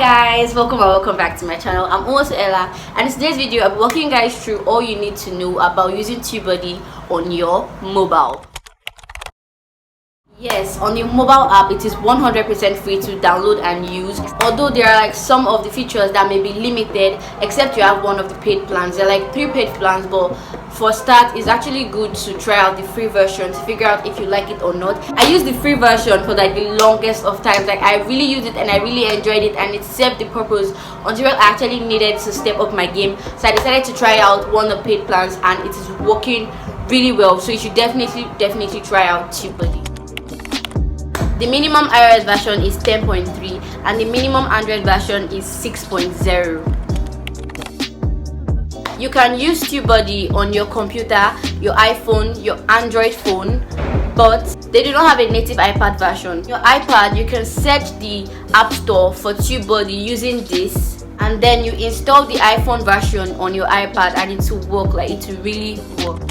guys, welcome back to my channel. I'm Nwosuellah, and in today's video I'll be walking you guys through all you need to know about using TubeBuddy on your mobile. Yes, on your mobile app it is 100% free to download and use, although there are like some of the features that may be limited except you have one of the paid plans. There are like 3 paid plans, but for start it's actually good to try out the free version to figure out if you like it or not. I used the free version for like the longest of times. Like I really used it and I really enjoyed it, and it served the purpose until I actually needed to step up my game. So I decided to try out one of the paid plans and it is working really well. So you should definitely try out TubeBuddy. The minimum iOS version is 10.3 and the minimum Android version is 6.0. You can use TubeBuddy on your computer, your iPhone, your Android phone, but they do not have a native iPad version. Your iPad, you can search the App Store for TubeBuddy using this, and then you install the iPhone version on your iPad and it will work. Like it will really work.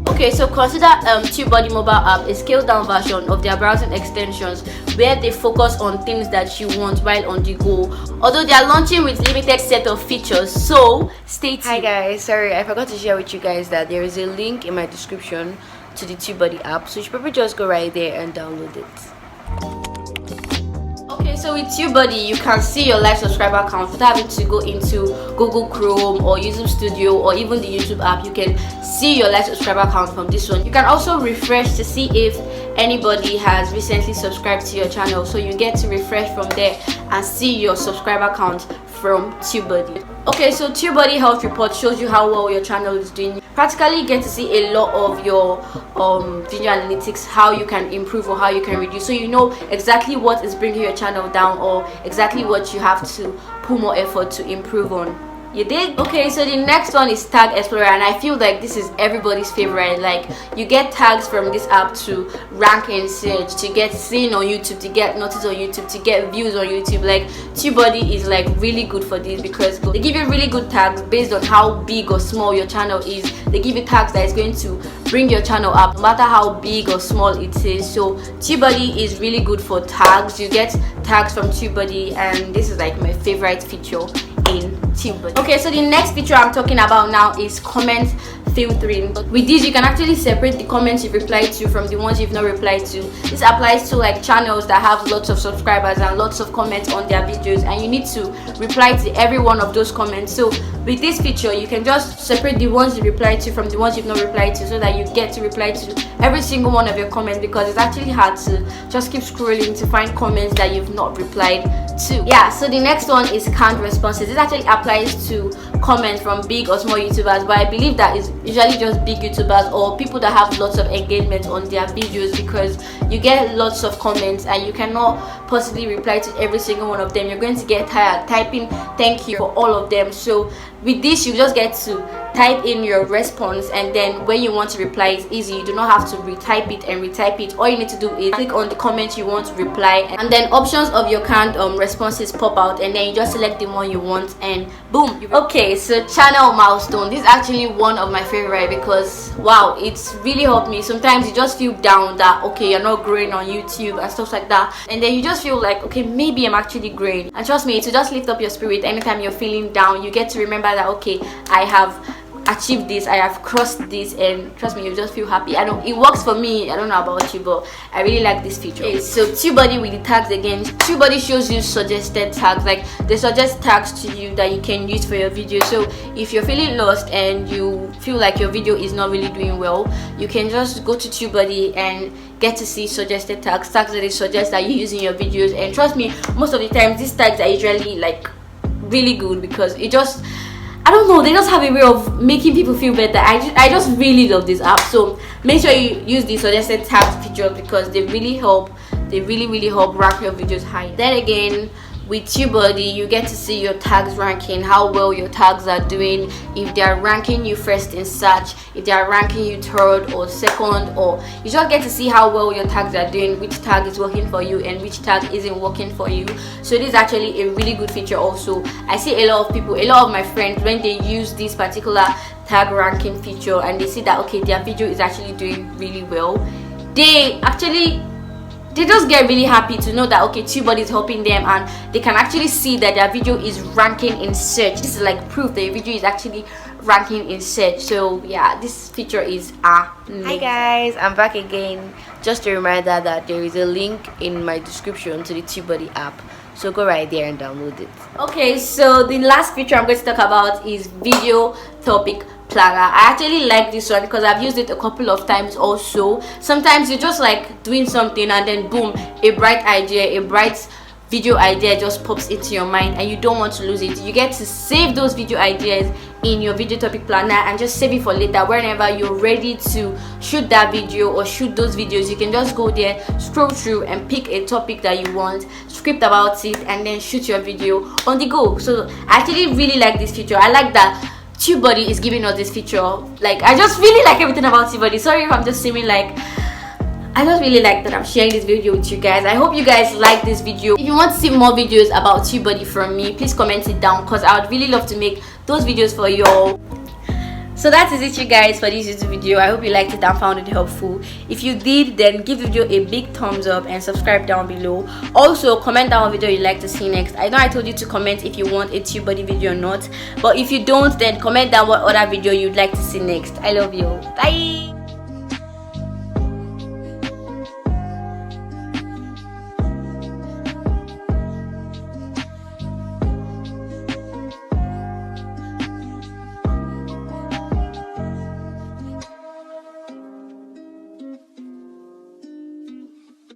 Okay, so consider TubeBuddy mobile app a scaled down version of their browsing extensions where they focus on things that you want while on the go, although they are launching with limited set of features, so stay tuned. Hi guys, sorry I forgot to share with you guys that there is a link in my description to the TubeBuddy app, so you should probably just go right there and download it. Okay, so with TubeBuddy you can see your live subscriber count without having to go into Google Chrome or YouTube Studio or even the YouTube app. You can see your live subscriber count from this one. You can also refresh to see if anybody has recently subscribed to your channel, so you get to refresh from there and see your subscriber count from TubeBuddy. Okay, so TubeBuddy health report shows you how well your channel is doing. Practically you get to see a lot of your video analytics, how you can improve or how you can reduce, so you know exactly what is bringing your channel down or exactly what you have to put more effort to improve on. You did? Okay, so the next one is Tag Explorer, and I feel like this is everybody's favorite. Like you get tags from this app to rank in search, to get seen on YouTube, to get noticed on YouTube, to get views on YouTube. Like TubeBuddy is like really good for this because they give you really good tags based on how big or small your channel is. They give you tags that is going to bring your channel up no matter how big or small it is. So TubeBuddy is really good for tags. You get tags from TubeBuddy, and this is like my favorite feature in TubeBuddy. Okay, so the next feature I'm talking about now is comment filtering. With this you can actually separate the comments you've replied to from the ones you've not replied to. This applies to like channels that have lots of subscribers and lots of comments on their videos, and you need to reply to every one of those comments. So with this feature you can just separate the ones you replied to from the ones you've not replied to, so that you get to reply to every single one of your comments, because it's actually hard to just keep scrolling to find comments that you've not replied to. Yeah, so the next one is canned responses. This actually applies to comments from big or small YouTubers, but I believe that is usually just big YouTubers or people that have lots of engagement on their videos, because you get lots of comments and you cannot possibly reply to every single one of them. You're going to get tired typing thank you for all of them. So with this you just get to type in your response, and then when you want to reply it's easy. You do not have to retype it and retype it. All you need to do is click on the comment you want to reply, and then options of your canned responses pop out, and then you just select the one you want and boom. Okay, so channel milestone. This is actually one of my favorite because wow, it's really helped me. Sometimes you just feel down that okay, you're not growing on YouTube and stuff like that, and then you just feel like okay, maybe I'm actually growing. And trust me, to just lift up your spirit anytime you're feeling down, you get to remember that okay, I have achieved this, I have crossed this, and trust me, you just feel happy. I know it works for me. I don't know about you, but I really like this feature. Okay, so TubeBuddy with the tags again. TubeBuddy shows you suggested tags. Like they suggest tags to you that you can use for your video. So if you're feeling lost and you feel like your video is not really doing well, you can just go to TubeBuddy and get to see suggested tags that they suggest that you use in your videos. And trust me, most of the time these tags are usually like really good because it just, I don't know, they just have a way of making people feel better. I just really love this app. So make sure you use the suggested tags feature because they really help. They really help rank your videos high. Then again, with TubeBuddy you get to see your tags ranking, how well your tags are doing, if they are ranking you first in search, if they are ranking you third or second, or you just get to see how well your tags are doing, which tag is working for you and which tag isn't working for you. So this is actually a really good feature. Also I see a lot of people, a lot of my friends, when they use this particular tag ranking feature and they see that okay, their video is actually doing really well, they actually they just get really happy to know that okay, TubeBuddy is helping them, and they can actually see that their video is ranking in search. This is like proof that your video is actually ranking in search. So yeah, this feature is Hi guys, I'm back again. Just a reminder that there is a link in my description to the TubeBuddy app, so go right there and download it. Okay, so the last feature I'm going to talk about is video topic planner. I actually like this one because I've used it a couple of times also. Sometimes you're just like doing something and then boom, a bright idea, a bright video idea just pops into your mind and you don't want to lose it. You get to save those video ideas in your video topic planner and just save it for later. Whenever you're ready to shoot that video or shoot those videos, you can just go there, scroll through and pick a topic that you want, script about it, and then shoot your video on the go. So I actually really like this feature. I like that TubeBuddy is giving us this feature. Like, I just really like everything about TubeBuddy. Sorry if I'm just seeming like, I just really like that I'm sharing this video with you guys. I hope you guys like this video. If you want to see more videos about TubeBuddy from me, please comment it down because I would really love to make those videos for you all. So that is it, you guys, for this YouTube video. I hope you liked it and found it helpful. If you did, then give the video a big thumbs up and subscribe down below. Also, comment down what video you'd like to see next. I know I told you to comment if you want a TubeBuddy video or not, but if you don't, then comment down what other video you'd like to see next. I love you. Bye.